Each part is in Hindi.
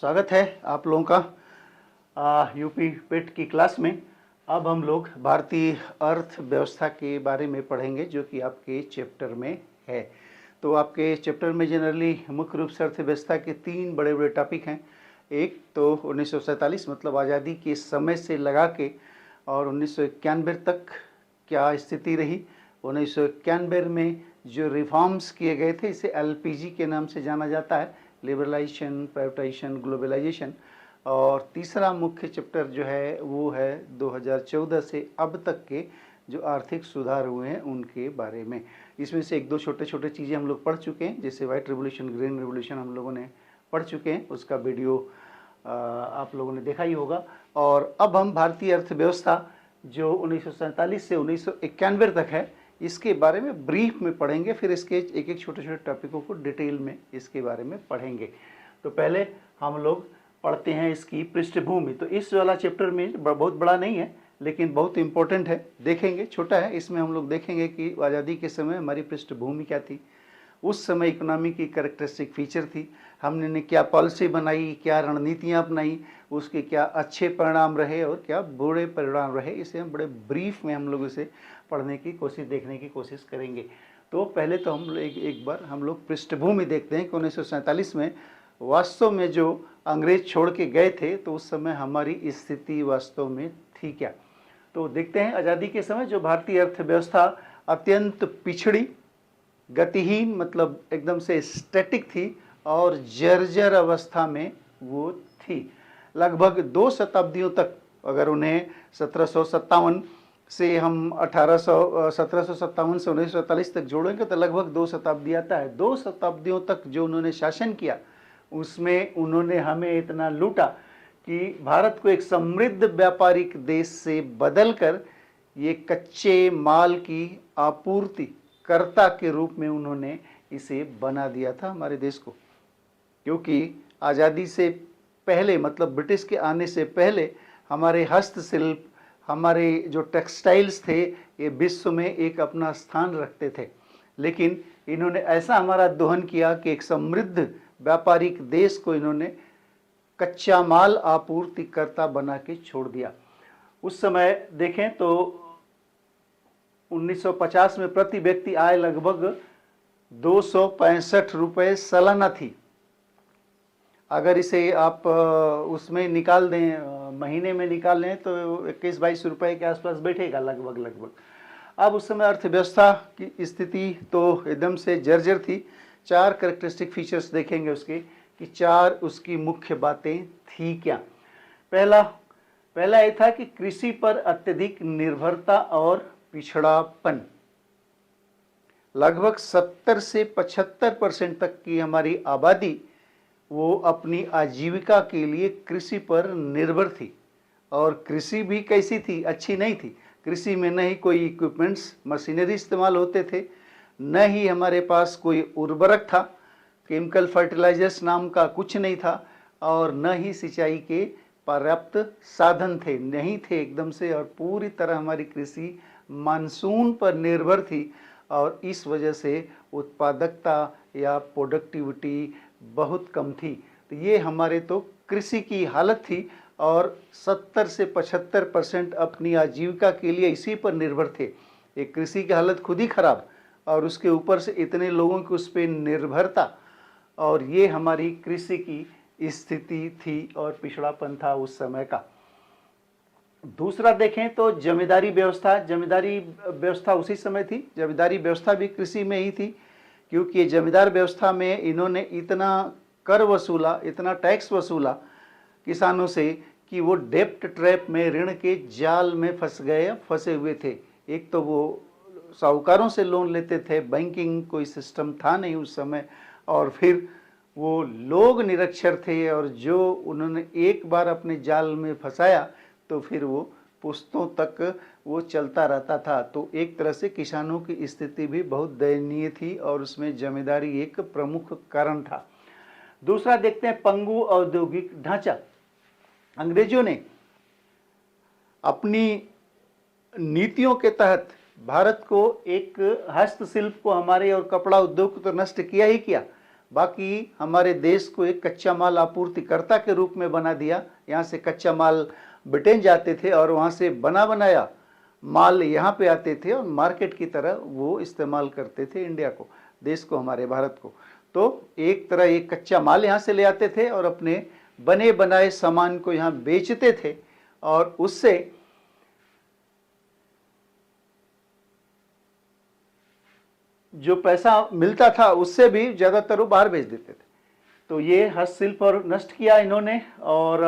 स्वागत है आप लोगों का यूपी पेट की क्लास में। अब हम लोग भारतीय अर्थव्यवस्था के बारे में पढ़ेंगे जो कि आपके चैप्टर में है। तो आपके चैप्टर में जनरली मुख्य रूप से अर्थव्यवस्था के तीन बड़े बड़े टॉपिक हैं। एक तो 1947 मतलब आज़ादी के समय से लगा के और 1991 तक क्या स्थिति रही। 1991 में जो रिफॉर्म्स किए गए थे इसे एलपीजी के नाम से जाना जाता है, लिबरलाइजेशन, प्राइवेटाइजेशन, ग्लोबलाइजेशन। और तीसरा मुख्य चैप्टर जो है वो है 2014 से अब तक के जो आर्थिक सुधार हुए हैं उनके बारे में। इसमें से एक दो छोटे छोटे चीज़ें हम लोग पढ़ चुके हैं, जैसे वाइट रेवोल्यूशन, ग्रीन रेवोल्यूशन हम लोगों ने पढ़ चुके हैं, उसका वीडियो आप लोगों ने देखा ही होगा। और अब हम भारतीय अर्थव्यवस्था जो 1947 से 1991 तक है इसके बारे में ब्रीफ में पढ़ेंगे, फिर इसके एक एक छोटे छोटे टॉपिकों को डिटेल में इसके बारे में पढ़ेंगे। तो पहले हम लोग पढ़ते हैं इसकी पृष्ठभूमि। तो इस वाला चैप्टर में बहुत बड़ा नहीं है लेकिन बहुत इंपॉर्टेंट है, देखेंगे। छोटा है, इसमें हम लोग देखेंगे कि आज़ादी के समय हमारी पृष्ठभूमि क्या थी, उस समय इकोनॉमी की कैरेक्टरिस्टिक फीचर थी, हमने क्या पॉलिसी बनाई, क्या रणनीतियाँ अपनाई, उसके क्या अच्छे परिणाम रहे और क्या बुरे परिणाम रहे। इसे हम बड़े ब्रीफ में हम लोग इसे पढ़ने की कोशिश, देखने की कोशिश करेंगे। तो पहले तो हम एक बार हम लोग पृष्ठभूमि देखते हैं कि 1947 में वास्तव में जो अंग्रेज छोड़ के गए थे तो उस समय हमारी स्थिति वास्तव में थी क्या। तो देखते हैं आज़ादी के समय जो भारतीय अर्थव्यवस्था अत्यंत पिछड़ी, गतिहीन मतलब एकदम से स्टैटिक थी और जर्जर अवस्था में वो थी। लगभग 2 शताब्दियों तक, अगर उन्हें 1757 से हम 1757 से 1947 तक जोड़ेंगे तो लगभग 2 शताब्दी आता है। 2 शताब्दियों तक जो उन्होंने शासन किया उसमें उन्होंने हमें इतना लूटा कि भारत को एक समृद्ध व्यापारिक देश से बदलकर ये कच्चे माल की आपूर्ति कर्ता के रूप में उन्होंने इसे बना दिया था हमारे देश को। क्योंकि आज़ादी से पहले मतलब ब्रिटिश के आने से पहले हमारे हस्तशिल्प, हमारे जो टेक्सटाइल्स थे ये विश्व में एक अपना स्थान रखते थे, लेकिन इन्होंने ऐसा हमारा दोहन किया कि एक समृद्ध व्यापारिक देश को इन्होंने कच्चा माल आपूर्तिकर्ता बना के छोड़ दिया। उस समय देखें तो 1950 में प्रति व्यक्ति आय लगभग 265 रुपये सालाना थी। अगर इसे आप उसमें निकाल दें, महीने में निकाल लें तो 21-22 रुपये के आसपास बैठेगा लगभग। अब उस समय अर्थव्यवस्था की स्थिति तो एकदम से जर्जर थी। 4 कैरेक्टरिस्टिक फीचर्स देखेंगे उसके कि 4 उसकी मुख्य बातें थी क्या। पहला ये था कि कृषि पर अत्यधिक निर्भरता और पिछड़ापन। लगभग 70 से 75% तक की हमारी आबादी वो अपनी आजीविका के लिए कृषि पर निर्भर थी। और कृषि भी कैसी थी, अच्छी नहीं थी। कृषि में न ही कोई इक्विपमेंट्स, मशीनरी इस्तेमाल होते थे, न ही हमारे पास कोई उर्वरक था, केमिकल फर्टिलाइजर्स नाम का कुछ नहीं था, और न ही सिंचाई के पर्याप्त साधन थे, नहीं थे एकदम से। और पूरी तरह हमारी कृषि मानसून पर निर्भर थी और इस वजह से उत्पादकता या प्रोडक्टिविटी बहुत कम थी। तो ये हमारे तो कृषि की हालत थी और 70 से 75% अपनी आजीविका के लिए इसी पर निर्भर थे। एक कृषि की हालत खुद ही खराब और उसके ऊपर से इतने लोगों की उस पर निर्भरता, और ये हमारी कृषि की स्थिति थी और पिछड़ापन था उस समय का। दूसरा देखें तो जमींदारी व्यवस्था। जमींदारी व्यवस्था उसी समय थी, जमींदारी व्यवस्था भी कृषि में ही थी, क्योंकि ये जमींदार व्यवस्था में इन्होंने इतना कर वसूला, इतना टैक्स वसूला किसानों से कि वो डेप्ट ट्रैप में, ऋण के जाल में फंसे हुए थे। एक तो वो साहूकारों से लोन लेते थे, बैंकिंग कोई सिस्टम था नहीं उस समय, और फिर वो लोग निरक्षर थे और जो उन्होंने एक बार अपने जाल में फंसाया तो फिर वो पुश्तों तक वो चलता रहता था। तो एक तरह से किसानों की स्थिति भी बहुत दयनीय थी और उसमें जमींदारी एक प्रमुख कारण था। दूसरा देखते हैं पंगु औद्योगिक ढांचा। अंग्रेजों ने अपनी नीतियों के तहत भारत को एक हस्तशिल्प को, हमारे और कपड़ा उद्योग को तो नष्ट किया ही किया, बाकी हमारे देश को एक कच्चा माल आपूर्तिकर्ता के रूप में बना दिया। यहाँ से कच्चा माल ब्रिटेन जाते थे और वहाँ से बना बनाया माल यहाँ पे आते थे और मार्केट की तरह वो इस्तेमाल करते थे इंडिया को, देश को, हमारे भारत को। तो एक तरह एक कच्चा माल यहाँ से ले आते थे और अपने बने बनाए सामान को यहाँ बेचते थे और उससे जो पैसा मिलता था उससे भी ज़्यादातर वो बाहर भेज देते थे। तो ये हस्तशिल्प और नष्ट किया इन्होंने। और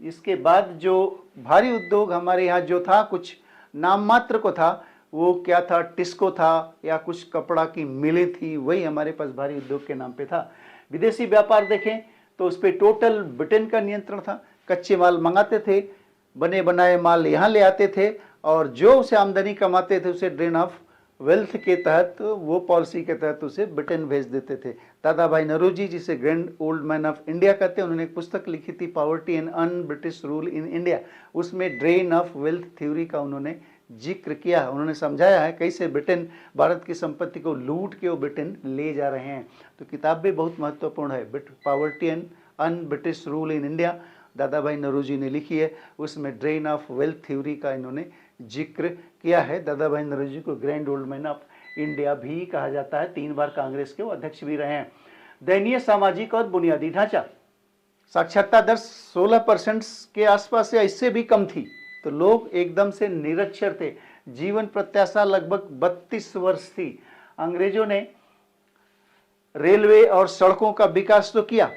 इसके बाद जो भारी उद्योग हमारे यहाँ जो था, कुछ नाम मात्र को था, वो क्या था, टिस्को था या कुछ कपड़ा की मिलें थी, वही हमारे पास भारी उद्योग के नाम पे था। विदेशी व्यापार देखें तो उस पर टोटल ब्रिटेन का नियंत्रण था। कच्चे माल मंगाते थे, बने बनाए माल यहाँ ले आते थे और जो उसे आमदनी कमाते थे उसे ड्रेन ऑफ वेल्थ के तहत, वो पॉलिसी के तहत उसे ब्रिटेन भेज देते थे। दादा भाई नौरोजी, जिसे grand old man of India कहते हैं, उन्होंने एक पुस्तक लिखी थी poverty and un British rule in India. उसमें ड्रेन ऑफ वेल्थ थ्योरी का उन्होंने जिक्र किया। उन्होंने समझाया है कैसे ब्रिटेन भारत की संपत्ति को लूट के वो ब्रिटेन ले जा रहे हैं। तो किताब भी बहुत महत्वपूर्ण है, poverty and un British rule in India, दादा भाई नौरोजी ने लिखी है। उसमें ड्रेन ऑफ वेल्थ थ्योरी का इन्होंने जिक्र किया है। दादा भाई नौरोजी को grand old man of India भी कहा जाता है। 3 बार कांग्रेस के वो अध्यक्ष भी रहे हैं। दयनीय सामाजिक और बुनियादी ढांचा, साक्षरता दर 16% के आसपास या इससे भी कम थी। तो लोग एकदम से निरक्षर थे। जीवन प्रत्याशा लगभग 32 वर्ष थी। अंग्रेजों ने रेलवे और सड़कों का विकास तो किया,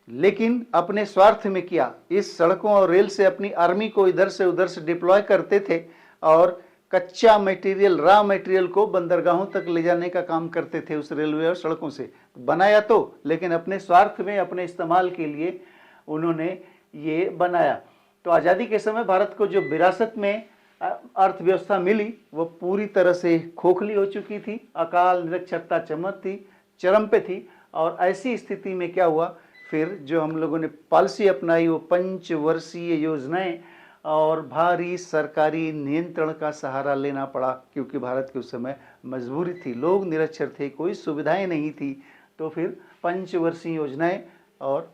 लेकिन अपने स्वार्थ में किया। इस सड़कों और रेल से अपनी आर्मी को इधर से उधर से डिप्लॉय करते थे और कच्चा मटेरियल, रॉ मटेरियल को बंदरगाहों तक ले जाने का काम करते थे उस रेलवे और सड़कों से। बनाया तो, लेकिन अपने स्वार्थ में, अपने इस्तेमाल के लिए उन्होंने ये बनाया। तो आज़ादी के समय भारत को जो विरासत में अर्थव्यवस्था मिली वो पूरी तरह से खोखली हो चुकी थी। अकाल, निरक्षरता चरम पे थी। और ऐसी स्थिति में क्या हुआ, फिर जो हम लोगों ने पॉलिसी अपनाई वो पंचवर्षीय योजनाएं और भारी सरकारी नियंत्रण का सहारा लेना पड़ा, क्योंकि भारत के उस समय मजबूरी थी, लोग निरक्षर थे, कोई सुविधाएं नहीं थी। तो फिर पंचवर्षीय योजनाएं और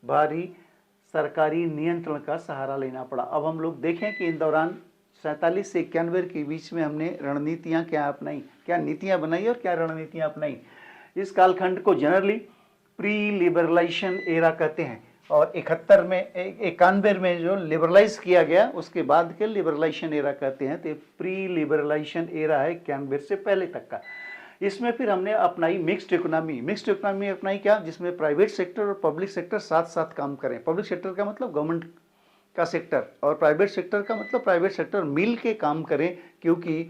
भारी सरकारी नियंत्रण का सहारा लेना पड़ा। अब हम लोग देखें कि इन दौरान 47 से 91 के बीच में हमने रणनीतियाँ क्या अपनाई, क्या नीतियाँ बनाई और क्या रणनीतियाँ अपनाई। इस कालखंड को जनरली प्री लिबरलाइजेशन एरा कहते हैं और 91 में जो लिबरलाइज किया गया उसके बाद के लिबरलाइजेशन एरा कहते हैं। तो प्री लिबरलाइजेशन एरा है 91 से पहले तक का। इसमें फिर हमने अपनाई मिक्स्ड इकोनॉमी। मिक्स्ड इकोनॉमी अपनाई क्या, जिसमें प्राइवेट सेक्टर और पब्लिक सेक्टर साथ साथ काम करें। पब्लिक सेक्टर का मतलब गवर्नमेंट का सेक्टर और प्राइवेट सेक्टर का मतलब प्राइवेट सेक्टर मिल के काम करें, क्योंकि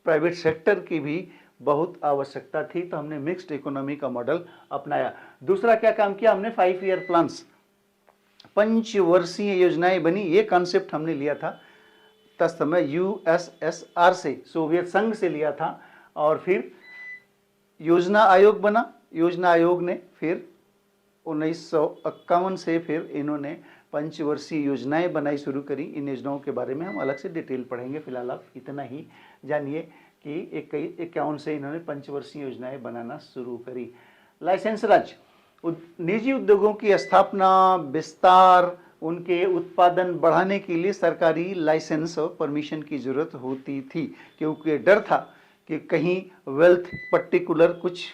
प्राइवेट सेक्टर की भी बहुत आवश्यकता थी। तो हमने मिक्स्ड इकोनॉमी का मॉडल अपनाया। दूसरा क्या काम किया हमने, 5 ईयर प्लान्स, पंचवर्षीय योजनाएं बनी। ये कॉन्सेप्ट हमने लिया था तत्समय यूएसएसआर से, सोवियत संघ से लिया था। और फिर योजना आयोग बना। योजना आयोग ने फिर 1951 से फिर इन्होंने पंचवर्षीय योजनाएं बनाई शुरू करी। इन योजनाओं के बारे में हम अलग से डिटेल पढ़ेंगे, फिलहाल आप इतना ही जानिए कि 51 से इन्होंने पंचवर्षीय योजनाएं बनाना शुरू करी। लाइसेंस राज, निजी उद्योगों की स्थापना, विस्तार, उनके उत्पादन बढ़ाने के लिए सरकारी लाइसेंस और परमिशन की जरूरत होती थी, क्योंकि डर था कि कहीं वेल्थ पर्टिकुलर कुछ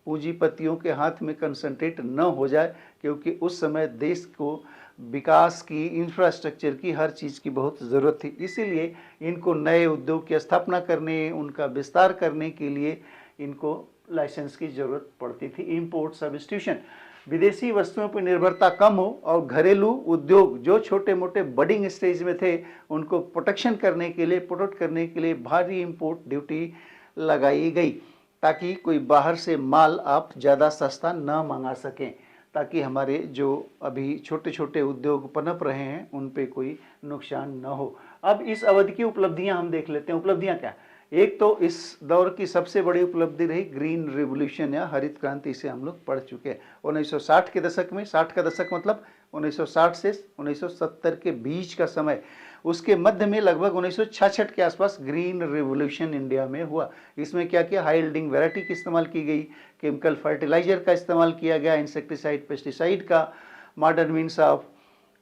पूंजीपतियों के हाथ में कंसंट्रेट न हो जाए, क्योंकि उस समय देश को विकास की, इंफ्रास्ट्रक्चर की, हर चीज़ की बहुत ज़रूरत थी। इसीलिए इनको नए उद्योग की स्थापना करने, उनका विस्तार करने के लिए इनको लाइसेंस की ज़रूरत पड़ती थी। इंपोर्ट सब्स्टिट्यूशन, विदेशी वस्तुओं पर निर्भरता कम हो और घरेलू उद्योग जो छोटे मोटे बडिंग स्टेज में थे उनको प्रोटेक्शन करने के लिए, प्रोटेक्ट करने के लिए भारी इंपोर्ट ड्यूटी लगाई गई, ताकि कोई बाहर से माल आप ज़्यादा सस्ता न मंगा सकें, ताकि हमारे जो अभी छोटे छोटे उद्योग पनप रहे हैं उन पे कोई नुकसान न हो। अब इस अवधि की उपलब्धियां हम देख लेते हैं। उपलब्धियां क्या, एक तो इस दौर की सबसे बड़ी उपलब्धि रही ग्रीन रिवोल्यूशन या हरित क्रांति, से हम लोग पढ़ चुके हैं। 1960 के दशक में, 60 का दशक मतलब 1960 से 1970 के बीच का समय। उसके मध्य में लगभग 1966 के आसपास ग्रीन रिवॉल्यूशन इंडिया में हुआ। इसमें क्या किया, हाई यील्डिंग वैरायटी की इस्तेमाल की गई, केमिकल फर्टिलाइजर का इस्तेमाल किया गया, इंसेक्टिसाइड पेस्टिसाइड का, मॉडर्न मीन्स ऑफ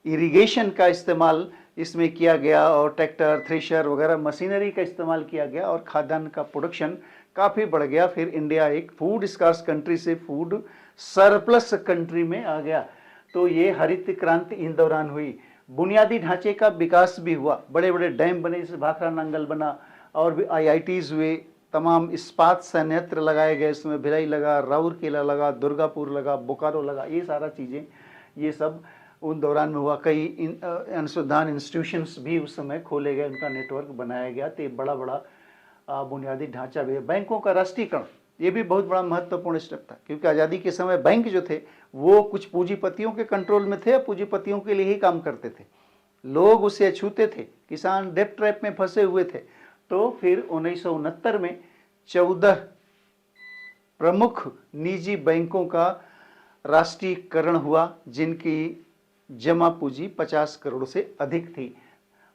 इरिगेशन का इस्तेमाल इसमें किया गया, और ट्रैक्टर थ्रेशर वगैरह मशीनरी का इस्तेमाल किया गया, और खाद्यान्न का प्रोडक्शन काफ़ी बढ़ गया। फिर इंडिया एक फूड स्कार्स कंट्री से फूड सरप्लस कंट्री में आ गया। तो ये हरित क्रांति इन दौरान हुई। बुनियादी ढांचे का विकास भी हुआ, बड़े बड़े डैम बने, जैसे भाखड़ा नांगल बना, और भी IITs हुए, तमाम इस्पात संयंत्र लगाए गए, इसमें भिलाई लगा, राउरकेला लगा, दुर्गापुर लगा, बोकारो लगा, ये सारा चीज़ें ये सब उन दौरान में हुआ। कई अनुसंधान इंस्टीट्यूशंस भी उस समय खोले गए, उनका नेटवर्क बनाया गया। तो बड़ा बड़ा बुनियादी ढांचा भी है। बैंकों का राष्ट्रीयकरण ये भी बहुत बड़ा महत्वपूर्ण स्टेप था, क्योंकि आज़ादी के समय बैंक जो थे वो कुछ पूंजीपतियों के कंट्रोल में थे, पूंजीपतियों के लिए ही काम करते थे, लोग उसे अछूते थे, किसान डेट ट्रैप में फंसे हुए थे। तो फिर 1969 में 14 प्रमुख निजी बैंकों का राष्ट्रीयकरण हुआ, जिनकी जमा पूंजी 50 करोड़ से अधिक थी।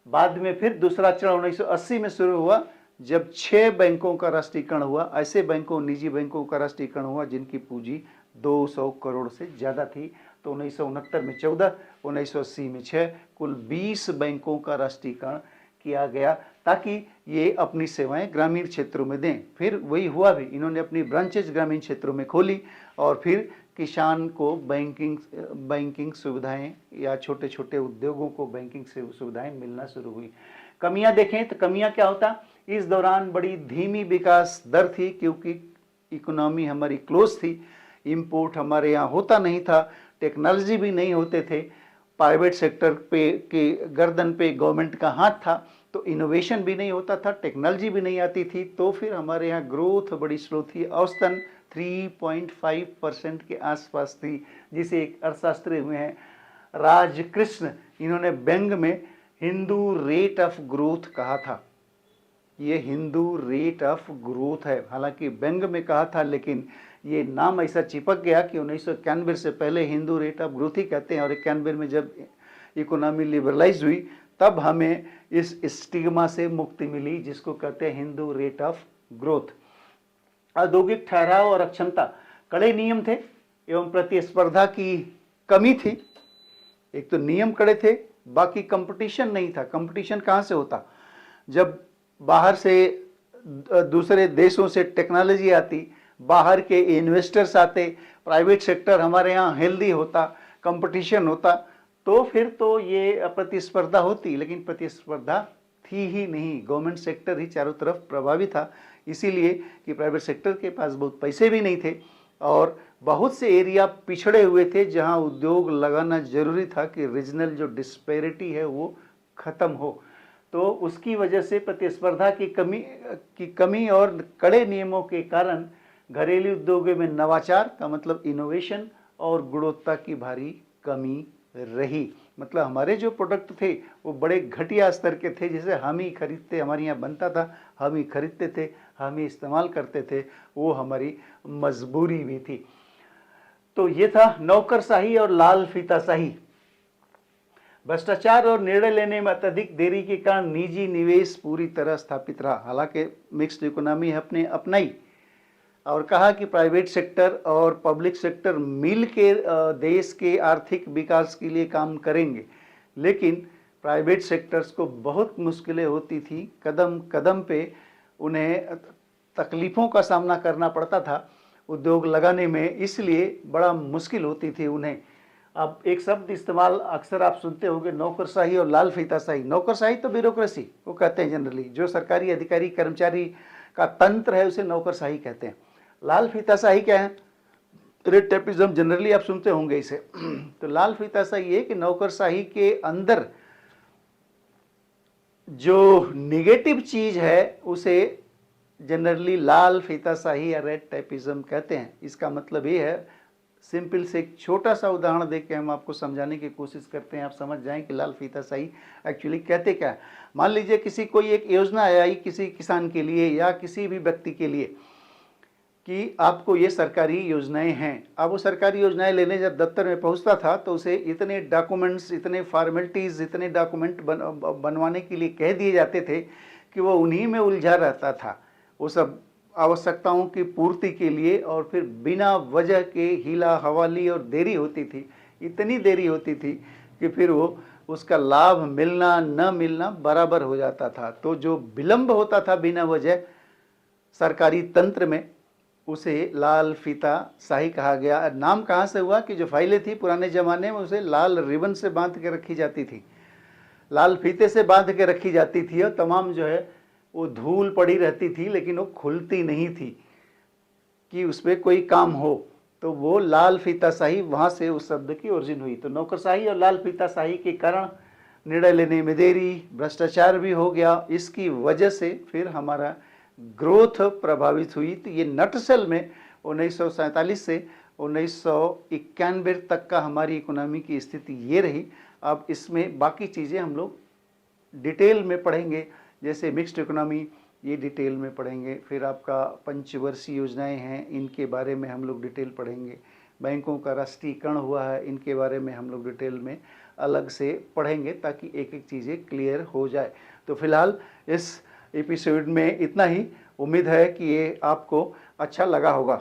बाद में फिर दूसरा चरण 1980 में शुरू हुआ, जब 6 बैंकों का राष्ट्रीयकरण हुआ। ऐसे बैंकों, निजी बैंकों का राष्ट्रीयकरण हुआ जिनकी पूंजी 200 करोड़ से ज़्यादा थी। तो 1969 में 14, 1980 में 6, कुल 20 बैंकों का राष्ट्रीयकरण किया गया, ताकि ये अपनी सेवाएं ग्रामीण क्षेत्रों में दें। फिर वही हुआ भी, इन्होंने अपनी ब्रांचेज ग्रामीण क्षेत्रों में खोली, और फिर किसान को बैंकिंग सुविधाएं या छोटे छोटे उद्योगों को बैंकिंग सुविधाएं मिलना शुरू हुई। कमियां देखें तो कमियां क्या होता, इस दौरान बड़ी धीमी विकास दर थी, क्योंकि इकोनॉमी हमारी क्लोज थी, इंपोर्ट हमारे यहाँ होता नहीं था, टेक्नोलॉजी भी नहीं होते थे, प्राइवेट सेक्टर पे के गर्दन पे गवर्नमेंट का हाथ था, तो इनोवेशन भी नहीं होता था, टेक्नोलॉजी भी नहीं आती थी। तो फिर हमारे यहाँ ग्रोथ बड़ी स्लो थी, औसतन 3.5% के आसपास थी, जिसे एक अर्थशास्त्री हुए हैं राजकृष्ण, इन्होंने व्यंग में हिंदू रेट ऑफ ग्रोथ कहा था। ये हिंदू रेट ऑफ ग्रोथ है, हालांकि व्यंग में कहा था, लेकिन ये नाम ऐसा चिपक गया कि 1991 से पहले हिंदू रेट ऑफ ग्रोथ ही कहते हैं, और 91 में जब इकोनॉमी लिबरलाइज हुई तब हमें इस स्टिग्मा से मुक्ति मिली, जिसको कहते हैं हिंदू रेट ऑफ ग्रोथ। औद्योगिक ठहराव और अक्षमता, कड़े नियम थे एवं प्रतिस्पर्धा की कमी थी। एक तो नियम कड़े थे, बाकी कंपटीशन नहीं था। कंपटीशन कहाँ से होता, जब बाहर से दूसरे देशों से टेक्नोलॉजी आती, बाहर के इन्वेस्टर्स आते, प्राइवेट सेक्टर हमारे यहाँ हेल्दी होता, कंपटीशन होता, तो फिर तो ये प्रतिस्पर्धा होती। लेकिन प्रतिस्पर्धा थी ही नहीं, गवर्नमेंट सेक्टर ही चारों तरफ प्रभावी था, इसीलिए कि प्राइवेट सेक्टर के पास बहुत पैसे भी नहीं थे, और बहुत से एरिया पिछड़े हुए थे जहां उद्योग लगाना जरूरी था कि रीजनल जो डिस्पैरिटी है वो ख़त्म हो। तो उसकी वजह से प्रतिस्पर्धा की कमी और कड़े नियमों के कारण घरेलू उद्योगों में नवाचार का मतलब इनोवेशन और गुणवत्ता की भारी कमी रही। मतलब हमारे जो प्रोडक्ट थे वो बड़े घटिया स्तर के थे, जिसे हम ही खरीदते, हमारे यहाँ बनता था, हम ही खरीदते थे, हम ही इस्तेमाल करते थे, वो हमारी मजबूरी भी थी। तो ये था नौकरशाही और लाल फीताशाही। भ्रष्टाचार और निर्णय लेने में अत्यधिक देरी के कारण निजी निवेश पूरी तरह स्थापित रहा। हालांकि मिक्स्ड इकोनॉमी अपने अपनाई और कहा कि प्राइवेट सेक्टर और पब्लिक सेक्टर मिल के देश के आर्थिक विकास के लिए काम करेंगे, लेकिन प्राइवेट सेक्टर्स को बहुत मुश्किलें होती थी, कदम कदम पे उन्हें तकलीफ़ों का सामना करना पड़ता था उद्योग लगाने में, इसलिए बड़ा मुश्किल होती थी उन्हें। अब एक शब्द इस्तेमाल अक्सर आप सुनते होंगे, नौकरशाही और लाल फीताशाही। नौकरशाही तो ब्यूरोक्रेसी वो कहते हैं जनरली, जो सरकारी अधिकारी कर्मचारी का तंत्र है उसे नौकरशाही कहते हैं। लाल फीताशाही क्या है, रेड टेपिज्म जनरली आप सुनते होंगे इसे। तो लाल फीताशाही ये कि नौकरशाही के अंदर जो निगेटिव चीज है उसे जनरली लाल फीताशाही या रेड टेपिज्म कहते हैं। इसका मतलब ये है, सिंपल से एक छोटा सा उदाहरण देके हम आपको समझाने की कोशिश करते हैं, आप समझ जाएं कि लाल फीताशाही एक्चुअली कहते क्या है। मान लीजिए किसी कोई एक योजना आई किसी किसान के लिए या किसी भी व्यक्ति के लिए, कि आपको ये सरकारी योजनाएं हैं। अब वो सरकारी योजनाएं लेने जब दफ्तर में पहुंचता था तो उसे इतने डॉक्यूमेंट्स, इतने फॉर्मेलिटीज़, इतने डॉक्यूमेंट बनवाने के लिए कह दिए जाते थे कि वो उन्हीं में उलझा रहता था, वो सब आवश्यकताओं की पूर्ति के लिए, और फिर बिना वजह के हीला हवाली और देरी होती थी, इतनी देरी होती थी कि फिर वो उसका लाभ मिलना न मिलना बराबर हो जाता था। तो जो विलंब होता था बिना वजह सरकारी तंत्र में, उसे लाल फीता शाही कहा गया। नाम कहाँ से हुआ कि जो फाइलें थी पुराने ज़माने में उसे लाल रिबन से बांध के रखी जाती थी, लाल फीते से बांध के रखी जाती थी, और तमाम जो है वो धूल पड़ी रहती थी लेकिन वो खुलती नहीं थी कि उसमें कोई काम हो। तो वो लाल फीताशाही, वहाँ से उस शब्द की ओरिजिन हुई। तो नौकरशाही और लाल फीताशाही के कारण निर्णय लेने में देरी, भ्रष्टाचार भी हो गया। इसकी वजह से फिर हमारा ग्रोथ प्रभावित हुई। तो ये नटशेल में 1947 से 1991 तक का हमारी इकोनॉमी की स्थिति ये रही। अब इसमें बाकी चीज़ें हम लोग डिटेल में पढ़ेंगे, जैसे मिक्स्ड इकोनॉमी, ये डिटेल में पढ़ेंगे। फिर आपका पंचवर्षीय योजनाएं हैं, इनके बारे में हम लोग डिटेल पढ़ेंगे। बैंकों का राष्ट्रीयकरण हुआ है, इनके बारे में हम लोग डिटेल में अलग से पढ़ेंगे ताकि एक एक चीज़ें क्लियर हो जाए। तो फिलहाल इस एपिसोड में इतना ही। उम्मीद है कि ये आपको अच्छा लगा होगा।